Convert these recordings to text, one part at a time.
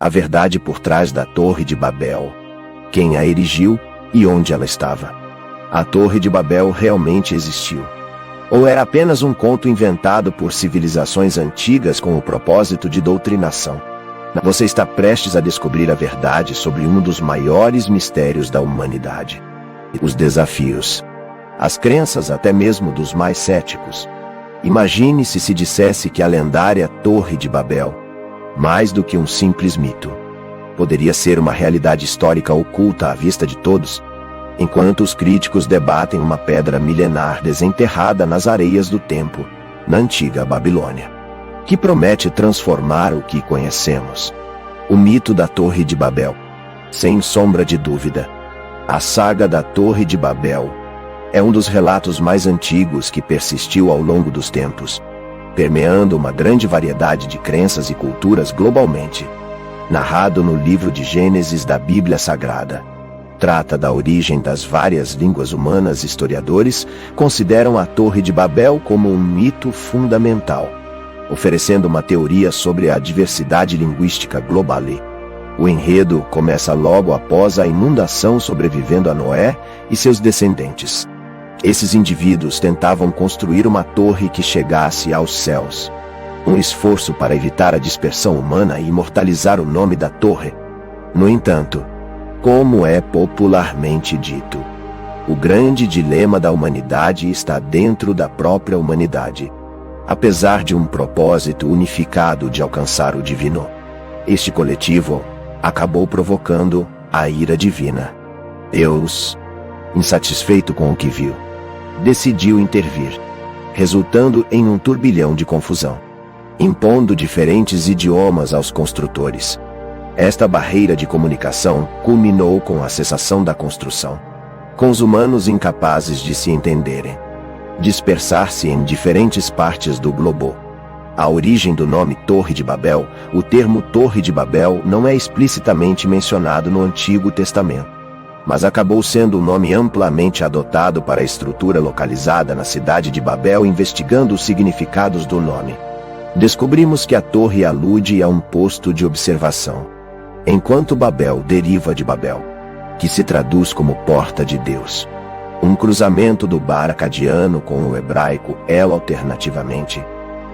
A verdade por trás da Torre de Babel. Quem a erigiu e onde ela estava. A Torre de Babel realmente existiu? Ou era apenas um conto inventado por civilizações antigas com o propósito de doutrinação? Você está prestes a descobrir a verdade sobre um dos maiores mistérios da humanidade. Os desafios. As crenças até mesmo dos mais céticos. Imagine se dissesse que a lendária Torre de Babel, mais do que um simples mito, poderia ser uma realidade histórica oculta à vista de todos, enquanto os críticos debatem uma pedra milenar desenterrada nas areias do tempo, na antiga Babilônia, que promete transformar o que conhecemos. O mito da Torre de Babel. Sem sombra de dúvida, a saga da Torre de Babel é um dos relatos mais antigos que persistiu ao longo dos tempos, permeando uma grande variedade de crenças e culturas globalmente. Narrado no livro de Gênesis da Bíblia Sagrada, trata da origem das várias línguas humanas. Historiadores consideram a Torre de Babel como um mito fundamental, oferecendo uma teoria sobre a diversidade linguística global. O enredo começa logo após a inundação, sobrevivendo a Noé e seus descendentes. Esses indivíduos tentavam construir uma torre que chegasse aos céus. Um esforço para evitar a dispersão humana e imortalizar o nome da torre. No entanto, como é popularmente dito, o grande dilema da humanidade está dentro da própria humanidade. Apesar de um propósito unificado de alcançar o divino, este coletivo acabou provocando a ira divina. Deus, insatisfeito com o que viu, decidiu intervir, resultando em um turbilhão de confusão, impondo diferentes idiomas aos construtores. Esta barreira de comunicação culminou com a cessação da construção, com os humanos incapazes de se entenderem, dispersar-se em diferentes partes do globo. A origem do nome Torre de Babel. O termo Torre de Babel não é explicitamente mencionado no Antigo Testamento, mas acabou sendo um nome amplamente adotado para a estrutura localizada na cidade de Babel. Investigando os significados do nome, descobrimos que a torre alude a um posto de observação, enquanto Babel deriva de Babel, que se traduz como porta de Deus. Um cruzamento do baracadiano com o hebraico El. Alternativamente,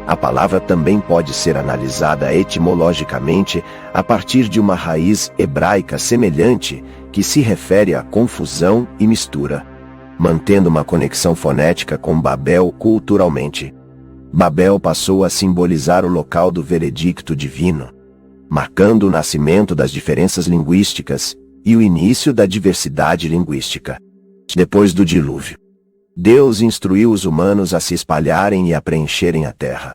a palavra também pode ser analisada etimologicamente a partir de uma raiz hebraica semelhante que se refere à confusão e mistura, mantendo uma conexão fonética com Babel culturalmente. Babel passou a simbolizar o local do veredicto divino, marcando o nascimento das diferenças linguísticas e o início da diversidade linguística. Depois do dilúvio, Deus instruiu os humanos a se espalharem e a preencherem a terra.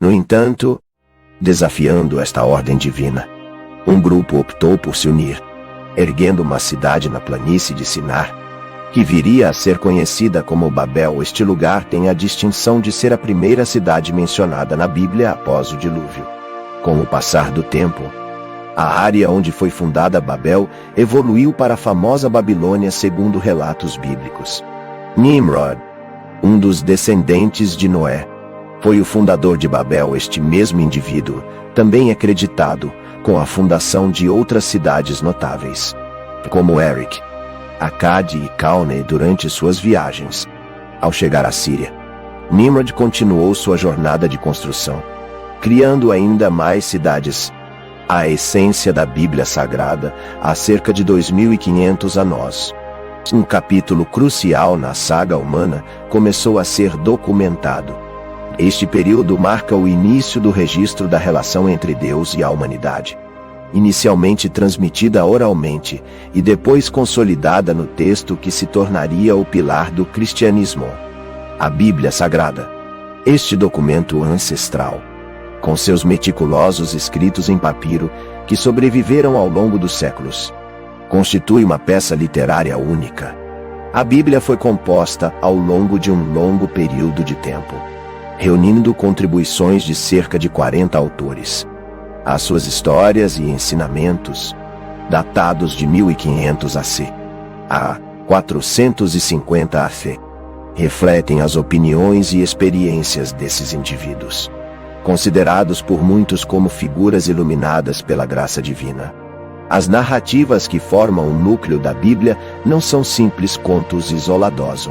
No entanto, desafiando esta ordem divina, um grupo optou por se unir, erguendo uma cidade na planície de Sinar, que viria a ser conhecida como Babel. Este lugar tem a distinção de ser a primeira cidade mencionada na Bíblia após o dilúvio. Com o passar do tempo, a área onde foi fundada Babel evoluiu para a famosa Babilônia segundo relatos bíblicos. Nimrod, um dos descendentes de Noé, foi o fundador de Babel. Este mesmo indivíduo também é creditado com a fundação de outras cidades notáveis, como Erech, Akkad e Calne durante suas viagens. Ao chegar à Síria, Nimrod continuou sua jornada de construção, criando ainda mais cidades. A essência da Bíblia Sagrada há cerca de 2500 anos. Um capítulo crucial na saga humana começou a ser documentado. Este período marca o início do registro da relação entre Deus e a humanidade, inicialmente transmitida oralmente e depois consolidada no texto que se tornaria o pilar do cristianismo, a Bíblia Sagrada. Este documento ancestral, com seus meticulosos escritos em papiro que sobreviveram ao longo dos séculos, constitui uma peça literária única. A Bíblia foi composta ao longo de um longo período de tempo, reunindo contribuições de cerca de 40 autores. As suas histórias e ensinamentos, datados de 1500 AC a 450 AC, refletem as opiniões e experiências desses indivíduos. considerados por muitos como figuras iluminadas pela graça divina. As narrativas que formam o núcleo da Bíblia não são simples contos isolados.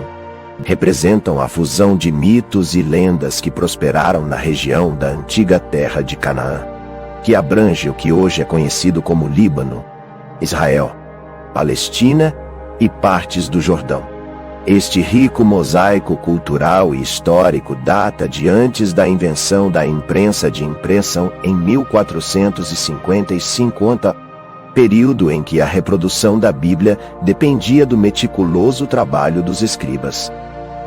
Representam a fusão de mitos e lendas que prosperaram na região da antiga terra de Canaã, que abrange o que hoje é conhecido como Líbano, Israel, Palestina e partes do Jordão. Este rico mosaico cultural e histórico data de antes da invenção da imprensa de impressão em 1455, período em que a reprodução da Bíblia dependia do meticuloso trabalho dos escribas.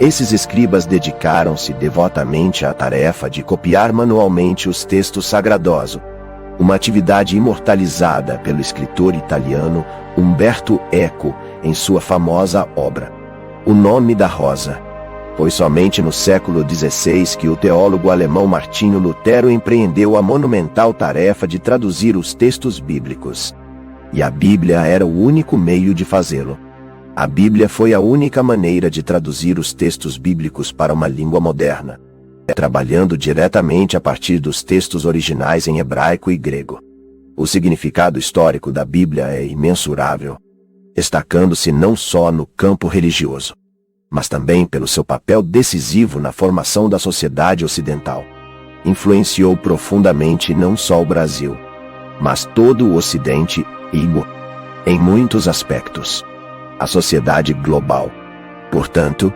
Esses escribas dedicaram-se devotamente à tarefa de copiar manualmente os textos sagrados, uma atividade imortalizada pelo escritor italiano Umberto Eco em sua famosa obra, O Nome da Rosa. Foi somente no século XVI que o teólogo alemão Martinho Lutero empreendeu a monumental tarefa de traduzir os textos bíblicos. E a Bíblia era o único meio de fazê-lo. A Bíblia foi a única maneira de traduzir os textos bíblicos para uma língua moderna, trabalhando diretamente a partir dos textos originais em hebraico e grego. O significado histórico da Bíblia é imensurável, destacando-se não só no campo religioso, mas também pelo seu papel decisivo na formação da sociedade ocidental. Influenciou profundamente não só o Brasil, mas todo o Ocidente e, em muitos aspectos, a sociedade global. Portanto,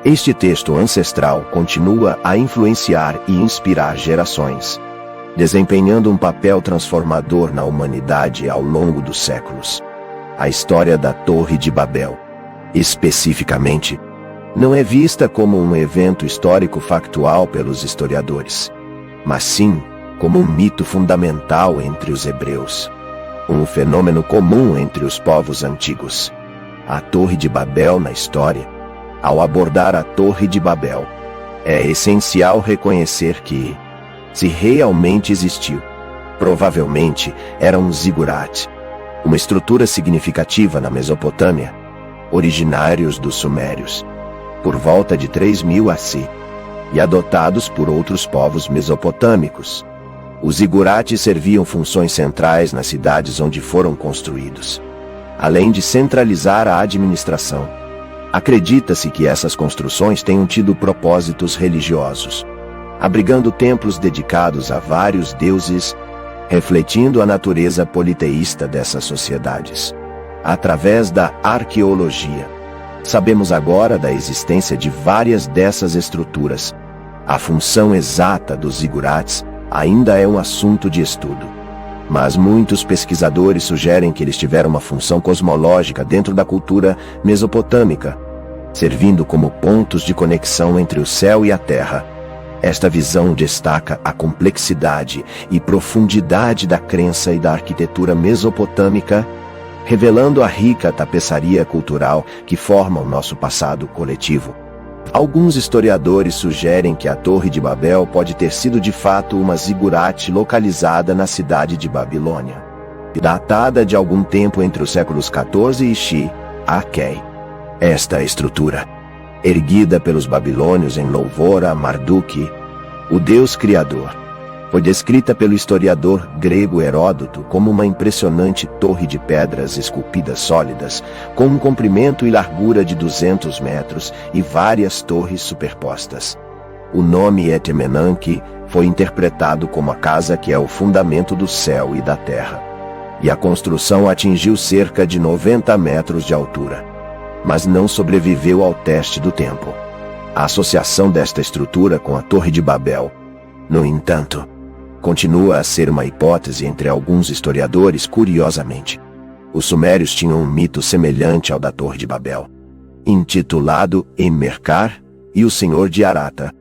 este texto ancestral continua a influenciar e inspirar gerações, desempenhando um papel transformador na humanidade ao longo dos séculos. A história da Torre de Babel, especificamente, não é vista como um evento histórico factual pelos historiadores, mas sim como um mito fundamental entre os hebreus, um fenômeno comum entre os povos antigos. A Torre de Babel na história. Ao abordar a Torre de Babel, é essencial reconhecer que, se realmente existiu, provavelmente era um zigurat, uma estrutura significativa na Mesopotâmia, originários dos Sumérios, por volta de 3000 AC, e adotados por outros povos mesopotâmicos. Os zigurates serviam funções centrais nas cidades onde foram construídos, além de centralizar a administração. Acredita-se que essas construções tenham tido propósitos religiosos, abrigando templos dedicados a vários deuses, refletindo a natureza politeísta dessas sociedades. Através da arqueologia, sabemos agora da existência de várias dessas estruturas. A função exata dos zigurates ainda é um assunto de estudo, mas muitos pesquisadores sugerem que eles tiveram uma função cosmológica dentro da cultura mesopotâmica, servindo como pontos de conexão entre o céu e a terra. Esta visão destaca a complexidade e profundidade da crença e da arquitetura mesopotâmica, revelando a rica tapeçaria cultural que forma o nosso passado coletivo. Alguns historiadores sugerem que a Torre de Babel pode ter sido de fato uma zigurate localizada na cidade de Babilônia, datada de algum tempo entre os séculos XIV e Shi-Akei. Esta estrutura, erguida pelos babilônios em louvor a Marduk, o deus criador, foi descrita pelo historiador grego Heródoto como uma impressionante torre de pedras esculpidas sólidas, com um comprimento e largura de 200 metros e várias torres superpostas. O nome Etemenanque foi interpretado como a casa que é o fundamento do céu e da terra, e a construção atingiu cerca de 90 metros de altura, mas não sobreviveu ao teste do tempo. A associação desta estrutura com a Torre de Babel, no entanto, continua a ser uma hipótese entre alguns historiadores. Curiosamente, os sumérios tinham um mito semelhante ao da Torre de Babel, intitulado Emerkar e o Senhor de Arata,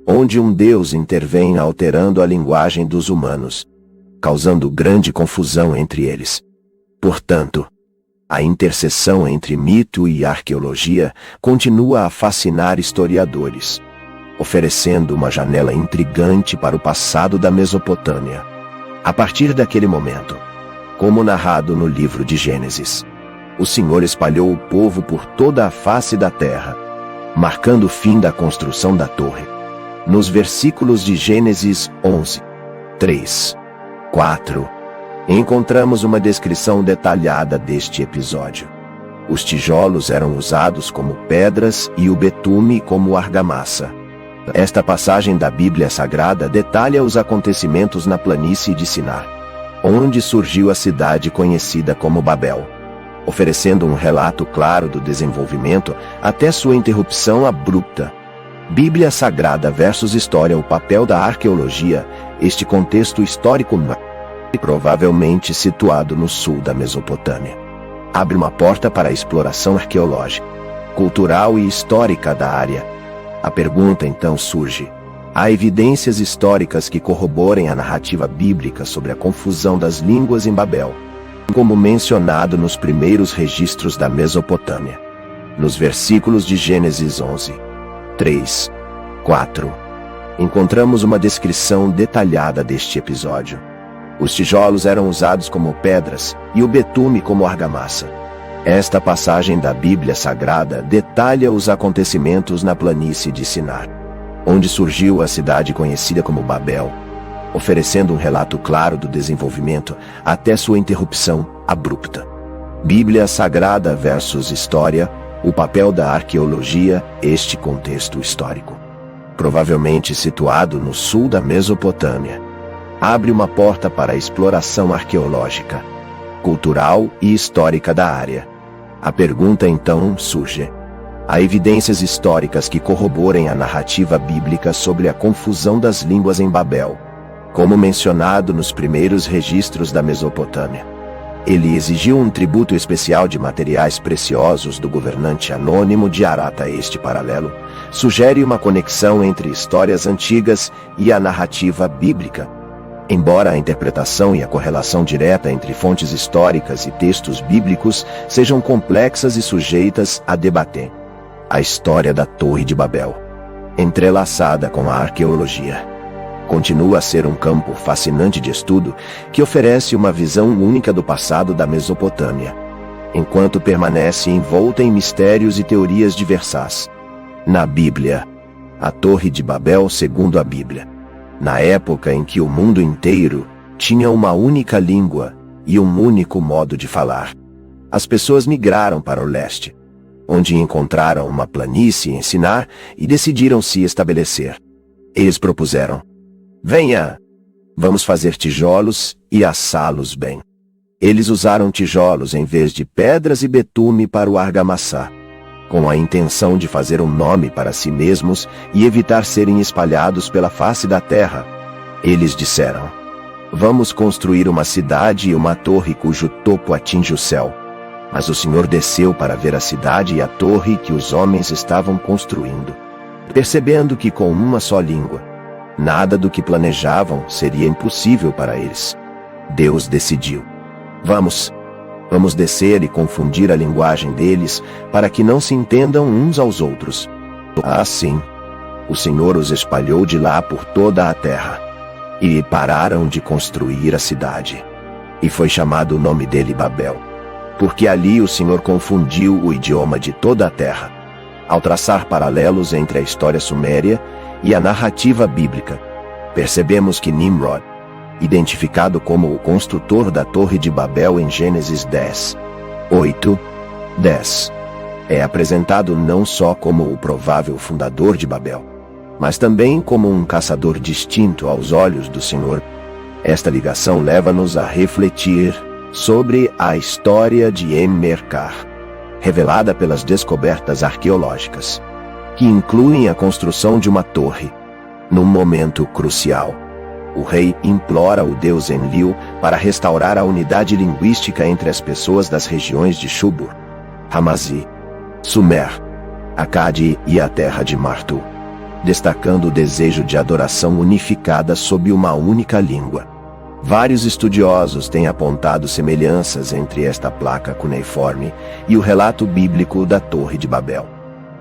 onde um deus intervém alterando a linguagem dos humanos, causando grande confusão entre eles. Portanto, a interseção entre mito e arqueologia continua a fascinar historiadores, oferecendo uma janela intrigante para o passado da Mesopotâmia. A partir daquele momento, como narrado no livro de Gênesis, o Senhor espalhou o povo por toda a face da terra, marcando o fim da construção da torre. Nos versículos de Gênesis 11, 3, 4, encontramos uma descrição detalhada deste episódio. Os tijolos eram usados como pedras e o betume como argamassa. Esta passagem da Bíblia Sagrada detalha os acontecimentos na planície de Sinar, onde surgiu a cidade conhecida como Babel, oferecendo um relato claro do desenvolvimento até sua interrupção abrupta. Bíblia Sagrada versus História. O papel da arqueologia. Este contexto histórico provavelmente situado no sul da Mesopotâmia, abre uma porta para a exploração arqueológica, cultural e histórica da área. A pergunta então surge: há evidências históricas que corroborem a narrativa bíblica sobre a confusão das línguas em Babel, como mencionado nos primeiros registros da Mesopotâmia? Nos versículos de Gênesis 11, 3, 4, encontramos uma descrição detalhada deste episódio. Os tijolos eram usados como pedras e o betume como argamassa. Esta passagem da Bíblia Sagrada detalha os acontecimentos na planície de Sinar, onde surgiu a cidade conhecida como Babel, oferecendo um relato claro do desenvolvimento até sua interrupção abrupta. Bíblia Sagrada versus História. O papel da arqueologia. Este contexto histórico, provavelmente situado no sul da Mesopotâmia, abre uma porta para a exploração arqueológica, cultural e histórica da área. A pergunta então surge: há evidências históricas que corroborem a narrativa bíblica sobre a confusão das línguas em Babel, como mencionado nos primeiros registros da Mesopotâmia? Ele exigiu um tributo especial de materiais preciosos do governante anônimo de Arata. Este paralelo sugere uma conexão entre histórias antigas e a narrativa bíblica. Embora a interpretação e a correlação direta entre fontes históricas e textos bíblicos sejam complexas e sujeitas a debate, a história da Torre de Babel, entrelaçada com a arqueologia, continua a ser um campo fascinante de estudo que oferece uma visão única do passado da Mesopotâmia, enquanto permanece envolta em mistérios e teorias diversas. Na Bíblia, a Torre de Babel, segundo a Bíblia, na época em que o mundo inteiro tinha uma única língua e um único modo de falar, as pessoas migraram para o leste, onde encontraram uma planície em Sinar e decidiram se estabelecer. Eles propuseram: venha, vamos fazer tijolos e assá-los bem. Eles usaram tijolos em vez de pedras e betume para o argamassa, com a intenção de fazer um nome para si mesmos e evitar serem espalhados pela face da terra. Eles disseram: vamos construir uma cidade e uma torre cujo topo atinge o céu. Mas o Senhor desceu para ver a cidade e a torre que os homens estavam construindo. Percebendo que com uma só língua, nada do que planejavam seria impossível para eles, Deus decidiu: vamos descer e confundir a linguagem deles, para que não se entendam uns aos outros. Assim, o Senhor os espalhou de lá por toda a terra, e pararam de construir a cidade. E foi chamado o nome dele Babel, porque ali o Senhor confundiu o idioma de toda a terra. Ao traçar paralelos entre a história suméria e a narrativa bíblica, percebemos que Nimrod, identificado como o construtor da Torre de Babel em Gênesis 10, 8, 10, é apresentado não só como o provável fundador de Babel, mas também como um caçador distinto aos olhos do Senhor. Esta ligação leva-nos a refletir sobre a história de Emmerkar, revelada pelas descobertas arqueológicas, que incluem a construção de uma torre. Num momento crucial, o rei implora o deus Enlil para restaurar a unidade linguística entre as pessoas das regiões de Shubur, Hamazi, Sumer, Akkad e a terra de Martu, destacando o desejo de adoração unificada sob uma única língua. Vários estudiosos têm apontado semelhanças entre esta placa cuneiforme e o relato bíblico da Torre de Babel,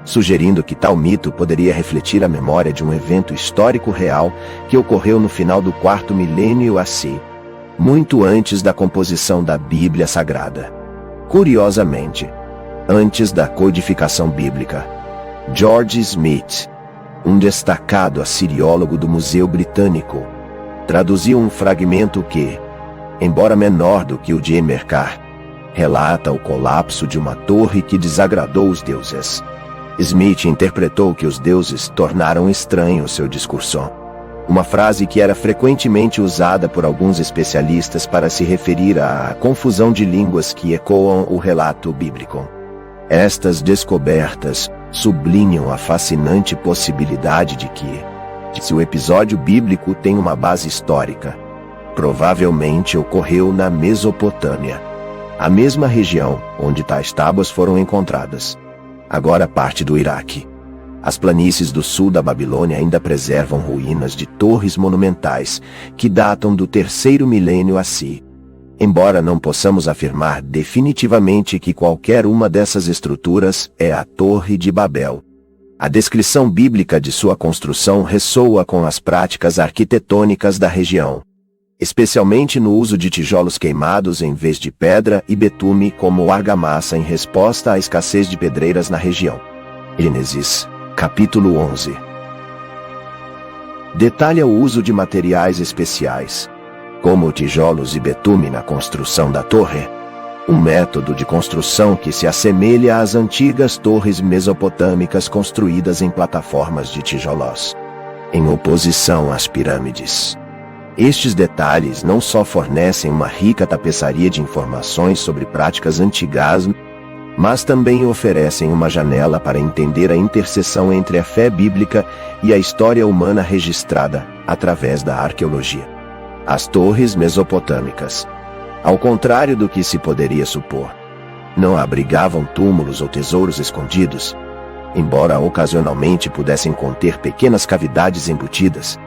sugerindo que tal mito poderia refletir a memória de um evento histórico real que ocorreu no final do 4º milênio AC, muito antes da composição da Bíblia Sagrada. Curiosamente, antes da codificação bíblica, George Smith, um destacado assiriólogo do Museu Britânico, traduziu um fragmento que, embora menor do que o de Mercar, relata o colapso de uma torre que desagradou os deuses. Smith interpretou que os deuses tornaram estranho seu discurso, uma frase que era frequentemente usada por alguns especialistas para se referir à confusão de línguas que ecoam o relato bíblico. Estas descobertas sublinham a fascinante possibilidade de que, se o episódio bíblico tem uma base histórica, provavelmente ocorreu na Mesopotâmia, a mesma região onde tais tábuas foram encontradas, agora parte do Iraque. As planícies do sul da Babilônia ainda preservam ruínas de torres monumentais que datam do 3º milênio AC. Embora não possamos afirmar definitivamente que qualquer uma dessas estruturas é a Torre de Babel, a descrição bíblica de sua construção ressoa com as práticas arquitetônicas da região, especialmente no uso de tijolos queimados em vez de pedra e betume como argamassa em resposta à escassez de pedreiras na região. Gênesis, capítulo 11. Detalha o uso de materiais especiais, como tijolos e betume na construção da torre, um método de construção que se assemelha às antigas torres mesopotâmicas construídas em plataformas de tijolos, em oposição às pirâmides. Estes detalhes não só fornecem uma rica tapeçaria de informações sobre práticas antigas, mas também oferecem uma janela para entender a interseção entre a fé bíblica e a história humana registrada através da arqueologia. As torres mesopotâmicas, ao contrário do que se poderia supor, não abrigavam túmulos ou tesouros escondidos, embora ocasionalmente pudessem conter pequenas cavidades embutidas.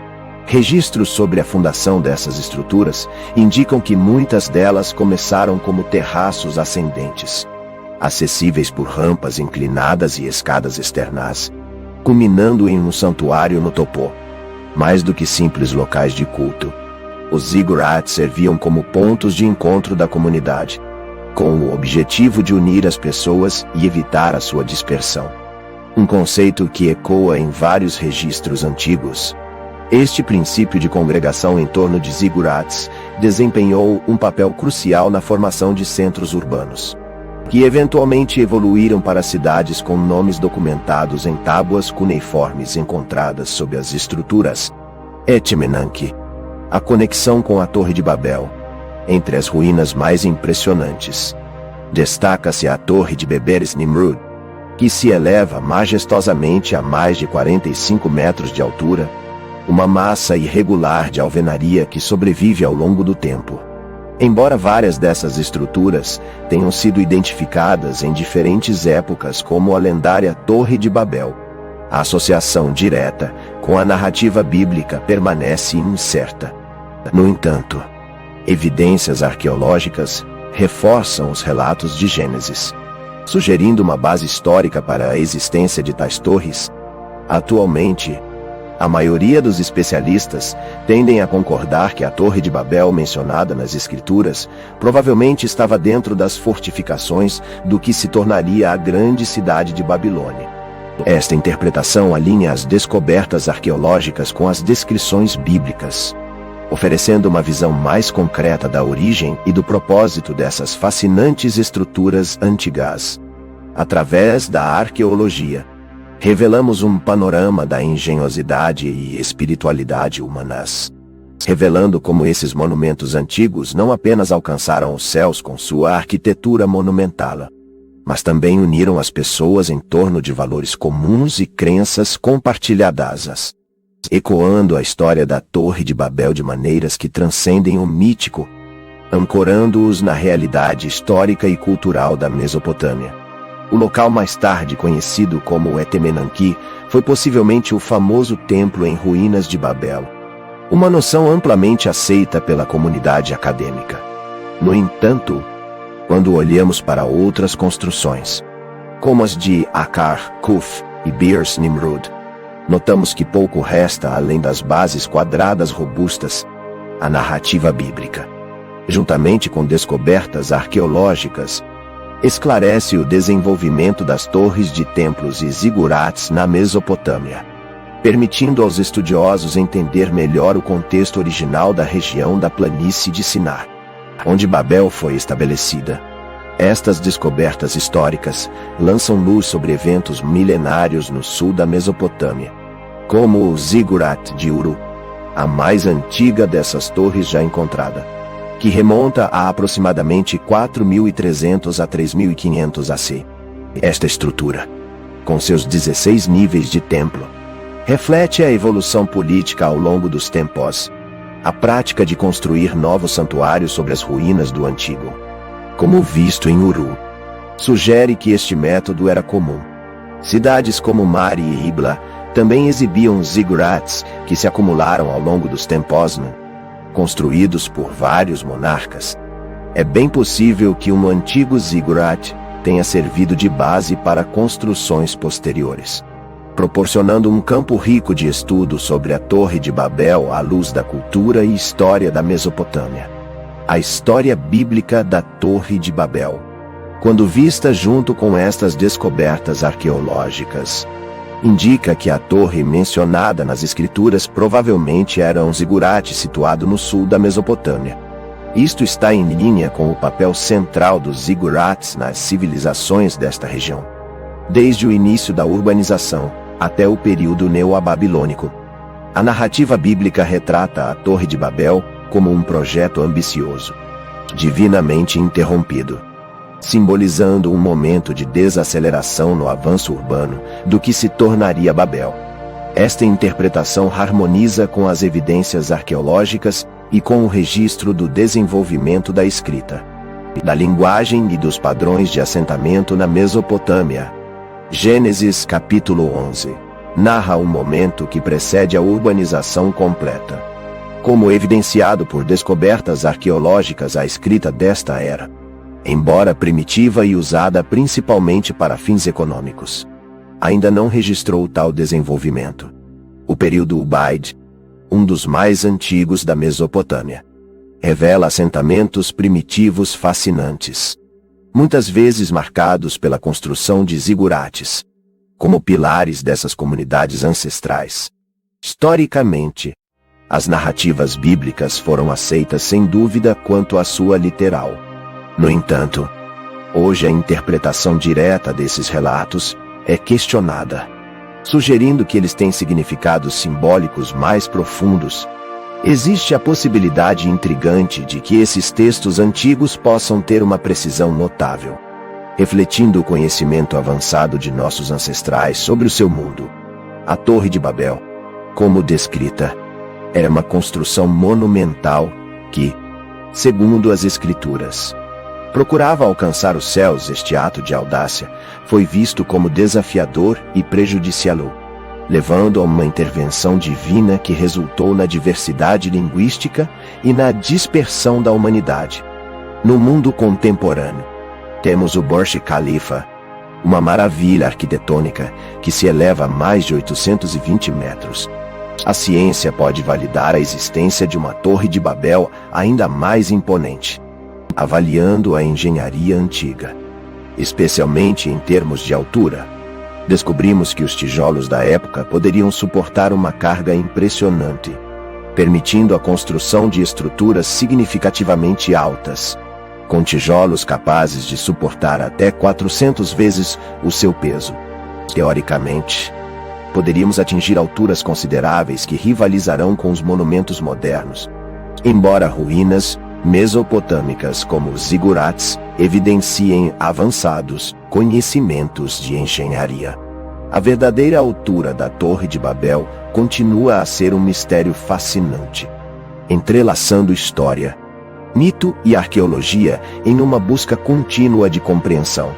Registros sobre a fundação dessas estruturas indicam que muitas delas começaram como terraços ascendentes, acessíveis por rampas inclinadas e escadas externas, culminando em um santuário no topo. Mais do que simples locais de culto, os ziggurats serviam como pontos de encontro da comunidade, com o objetivo de unir as pessoas e evitar a sua dispersão. Um conceito que ecoa em vários registros antigos. Este princípio de congregação em torno de ziggurats desempenhou um papel crucial na formação de centros urbanos, que eventualmente evoluíram para cidades com nomes documentados em tábuas cuneiformes encontradas sob as estruturas. Etemenanque. A conexão com a Torre de Babel. Entre as ruínas mais impressionantes, destaca-se a Torre de Beberes Nimrud, que se eleva majestosamente a mais de 45 metros de altura, uma massa irregular de alvenaria que sobrevive ao longo do tempo. Embora várias dessas estruturas tenham sido identificadas em diferentes épocas como a lendária Torre de Babel, a associação direta com a narrativa bíblica permanece incerta. No entanto, evidências arqueológicas reforçam os relatos de Gênesis, sugerindo uma base histórica para a existência de tais torres. Atualmente, a maioria dos especialistas tendem a concordar que a Torre de Babel mencionada nas Escrituras provavelmente estava dentro das fortificações do que se tornaria a grande cidade de Babilônia. Esta interpretação alinha as descobertas arqueológicas com as descrições bíblicas, oferecendo uma visão mais concreta da origem e do propósito dessas fascinantes estruturas antigas. Através da arqueologia, revelamos um panorama da engenhosidade e espiritualidade humanas, revelando como esses monumentos antigos não apenas alcançaram os céus com sua arquitetura monumental, mas também uniram as pessoas em torno de valores comuns e crenças compartilhadas, ecoando a história da Torre de Babel de maneiras que transcendem o mítico, ancorando-os na realidade histórica e cultural da Mesopotâmia. O local mais tarde conhecido como Etemenanque foi possivelmente o famoso templo em ruínas de Babel, uma noção amplamente aceita pela comunidade acadêmica. No entanto, quando olhamos para outras construções, como as de Akkar, Kuf e Beers Nimrud, notamos que pouco resta além das bases quadradas robustas, a narrativa bíblica, juntamente com descobertas arqueológicas, esclarece o desenvolvimento das torres de templos e ziggurats na Mesopotâmia. permitindo aos estudiosos entender melhor o contexto original da região da planície de Sinar, onde Babel foi estabelecida. Estas descobertas históricas lançam luz sobre eventos milenários no sul da Mesopotâmia, como o Zigurat de Uru, a mais antiga dessas torres já encontrada, que remonta a aproximadamente 4.300 a 3.500 AC. Esta estrutura, com seus 16 níveis de templo, reflete a evolução política ao longo dos tempos, a prática de construir novos santuários sobre as ruínas do antigo, como visto em Uru, sugere que este método era comum. Cidades como Mari e Ribla também exibiam zigurats que se acumularam ao longo dos tempos, construídos por vários monarcas. É bem possível que um antigo zigurat tenha servido de base para construções posteriores, proporcionando um campo rico de estudo sobre a Torre de Babel à luz da cultura e história da Mesopotâmia. A história bíblica da Torre de Babel, quando vista junto com estas descobertas arqueológicas, indica que a torre mencionada nas escrituras provavelmente era um zigurate situado no sul da Mesopotâmia. Isto está em linha com o papel central dos zigurates nas civilizações desta região, desde o início da urbanização até o período neo-babilônico. A narrativa bíblica retrata a Torre de Babel como um projeto ambicioso, divinamente interrompido, simbolizando um momento de desaceleração no avanço urbano do que se tornaria Babel. Esta interpretação harmoniza com as evidências arqueológicas e com o registro do desenvolvimento da escrita, da linguagem e dos padrões de assentamento na Mesopotâmia. Gênesis capítulo 11 narra um momento que precede a urbanização completa, como evidenciado por descobertas arqueológicas. A escrita desta era, embora primitiva e usada principalmente para fins econômicos, ainda não registrou tal desenvolvimento. O período Ubaid, um dos mais antigos da Mesopotâmia, revela assentamentos primitivos fascinantes, muitas vezes marcados pela construção de zigurates, como pilares dessas comunidades ancestrais. Historicamente, as narrativas bíblicas foram aceitas sem dúvida quanto à sua literal. No entanto, hoje a interpretação direta desses relatos é questionada, sugerindo que eles têm significados simbólicos mais profundos. Existe a possibilidade intrigante de que esses textos antigos possam ter uma precisão notável, refletindo o conhecimento avançado de nossos ancestrais sobre o seu mundo. A Torre de Babel, como descrita, era uma construção monumental que, segundo as Escrituras, procurava alcançar os céus. Este ato de audácia foi visto como desafiador e prejudicial, levando a uma intervenção divina que resultou na diversidade linguística e na dispersão da humanidade. No mundo contemporâneo, temos o Burj Khalifa, uma maravilha arquitetônica que se eleva a mais de 820 metros. A ciência pode validar a existência de uma Torre de Babel ainda mais imponente, avaliando a engenharia antiga, especialmente em termos de altura. Descobrimos que os tijolos da época poderiam suportar uma carga impressionante, permitindo a construção de estruturas significativamente altas, com tijolos capazes de suportar até 400 vezes o seu peso. Teoricamente, poderíamos atingir alturas consideráveis que rivalizarão com os monumentos modernos, embora ruínas mesopotâmicas como os zigurates evidenciem avançados conhecimentos de engenharia. A verdadeira altura da Torre de Babel continua a ser um mistério fascinante, entrelaçando história, mito e arqueologia em uma busca contínua de compreensão.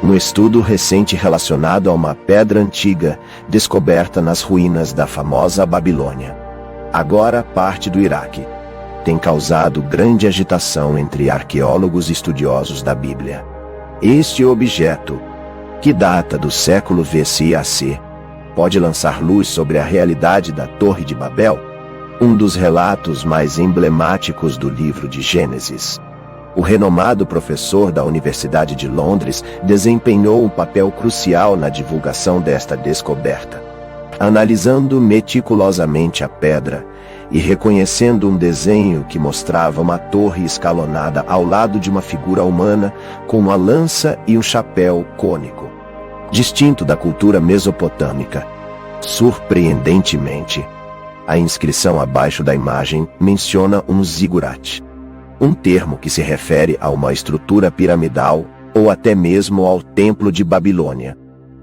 Um estudo recente relacionado a uma pedra antiga descoberta nas ruínas da famosa Babilônia, agora parte do Iraque, tem causado grande agitação entre arqueólogos e estudiosos da Bíblia. Este objeto, que data do século VC/AC, pode lançar luz sobre a realidade da Torre de Babel, um dos relatos mais emblemáticos do livro de Gênesis. O renomado professor da Universidade de Londres desempenhou um papel crucial na divulgação desta descoberta. Analisando meticulosamente a pedra e reconhecendo um desenho que mostrava uma torre escalonada ao lado de uma figura humana com uma lança e um chapéu cônico, distinto da cultura mesopotâmica. Surpreendentemente, a inscrição abaixo da imagem menciona um zigurat, um termo que se refere a uma estrutura piramidal ou até mesmo ao Templo de Babilônia.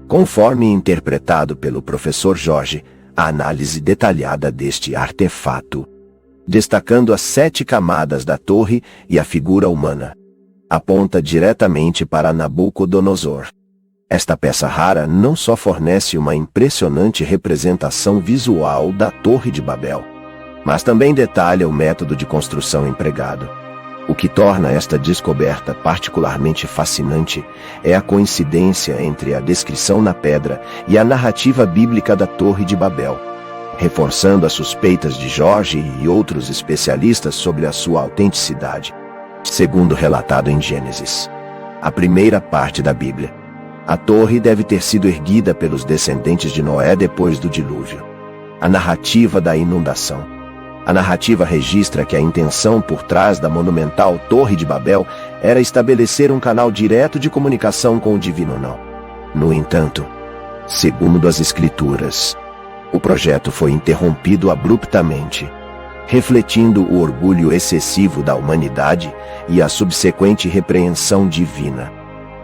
Conforme interpretado pelo professor Jorge, a análise detalhada deste artefato, destacando as 7 camadas da torre e a figura humana, aponta diretamente para Nabucodonosor. Esta peça rara não só fornece uma impressionante representação visual da Torre de Babel, mas também detalha o método de construção empregado. O que torna esta descoberta particularmente fascinante é a coincidência entre a descrição na pedra e a narrativa bíblica da Torre de Babel, reforçando as suspeitas de Jorge e outros especialistas sobre a sua autenticidade. Segundo relatado em Gênesis, a primeira parte da Bíblia, a torre deve ter sido erguida pelos descendentes de Noé depois do dilúvio. A narrativa da inundação. A narrativa registra que a intenção por trás da monumental Torre de Babel era estabelecer um canal direto de comunicação com o divino não. No entanto, segundo as Escrituras, o projeto foi interrompido abruptamente, refletindo o orgulho excessivo da humanidade e a subsequente repreensão divina.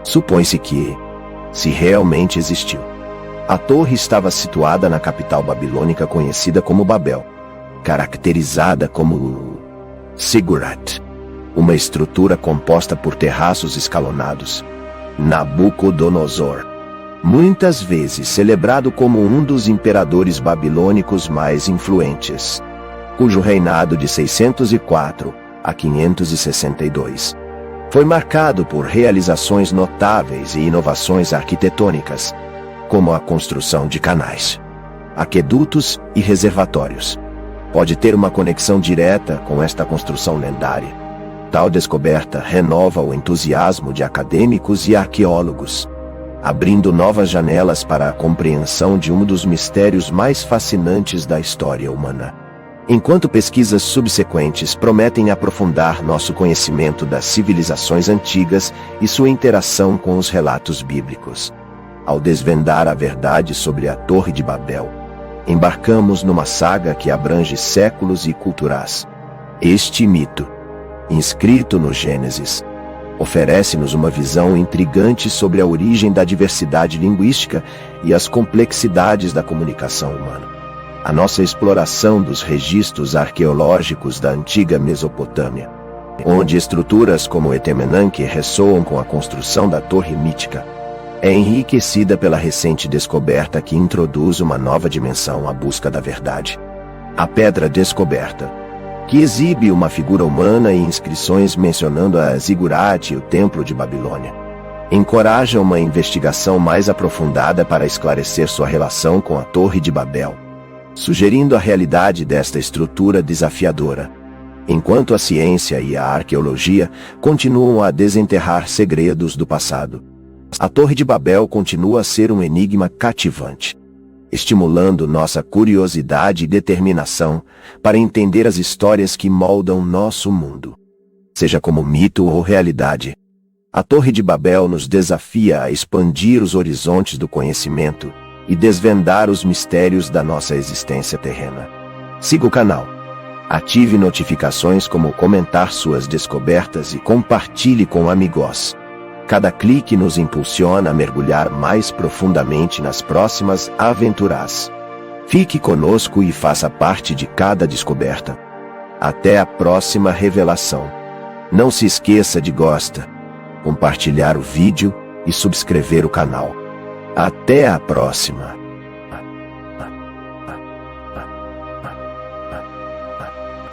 Supõe-se que, se realmente existiu, a torre estava situada na capital babilônica conhecida como Babel, caracterizada como zigurat, uma estrutura composta por terraços escalonados. Nabucodonosor, muitas vezes celebrado como um dos imperadores babilônicos mais influentes, cujo reinado de 604 a 562 foi marcado por realizações notáveis e inovações arquitetônicas, como a construção de canais, aquedutos e reservatórios. Pode ter uma conexão direta com esta construção lendária. Tal descoberta renova o entusiasmo de acadêmicos e arqueólogos, abrindo novas janelas para a compreensão de um dos mistérios mais fascinantes da história humana. Enquanto pesquisas subsequentes prometem aprofundar nosso conhecimento das civilizações antigas e sua interação com os relatos bíblicos. Ao desvendar a verdade sobre a Torre de Babel, embarcamos numa saga que abrange séculos e culturas. Este mito, inscrito no Gênesis, oferece-nos uma visão intrigante sobre a origem da diversidade linguística e as complexidades da comunicação humana. A nossa exploração dos registros arqueológicos da antiga Mesopotâmia, onde estruturas como Etemenanque ressoam com a construção da torre mítica, é enriquecida pela recente descoberta que introduz uma nova dimensão à busca da verdade. A pedra descoberta, que exibe uma figura humana e inscrições mencionando a zigurat e o Templo de Babilônia, encoraja uma investigação mais aprofundada para esclarecer sua relação com a Torre de Babel, sugerindo a realidade desta estrutura desafiadora, enquanto a ciência e a arqueologia continuam a desenterrar segredos do passado. A Torre de Babel continua a ser um enigma cativante, estimulando nossa curiosidade e determinação para entender as histórias que moldam nosso mundo. Seja como mito ou realidade, a Torre de Babel nos desafia a expandir os horizontes do conhecimento e desvendar os mistérios da nossa existência terrena. Siga o canal, ative notificações como comentar suas descobertas e compartilhe com amigos. Cada clique nos impulsiona a mergulhar mais profundamente nas próximas aventuras. Fique conosco e faça parte de cada descoberta. Até a próxima revelação. Não se esqueça de gostar, compartilhar o vídeo e subscrever o canal. Até a próxima!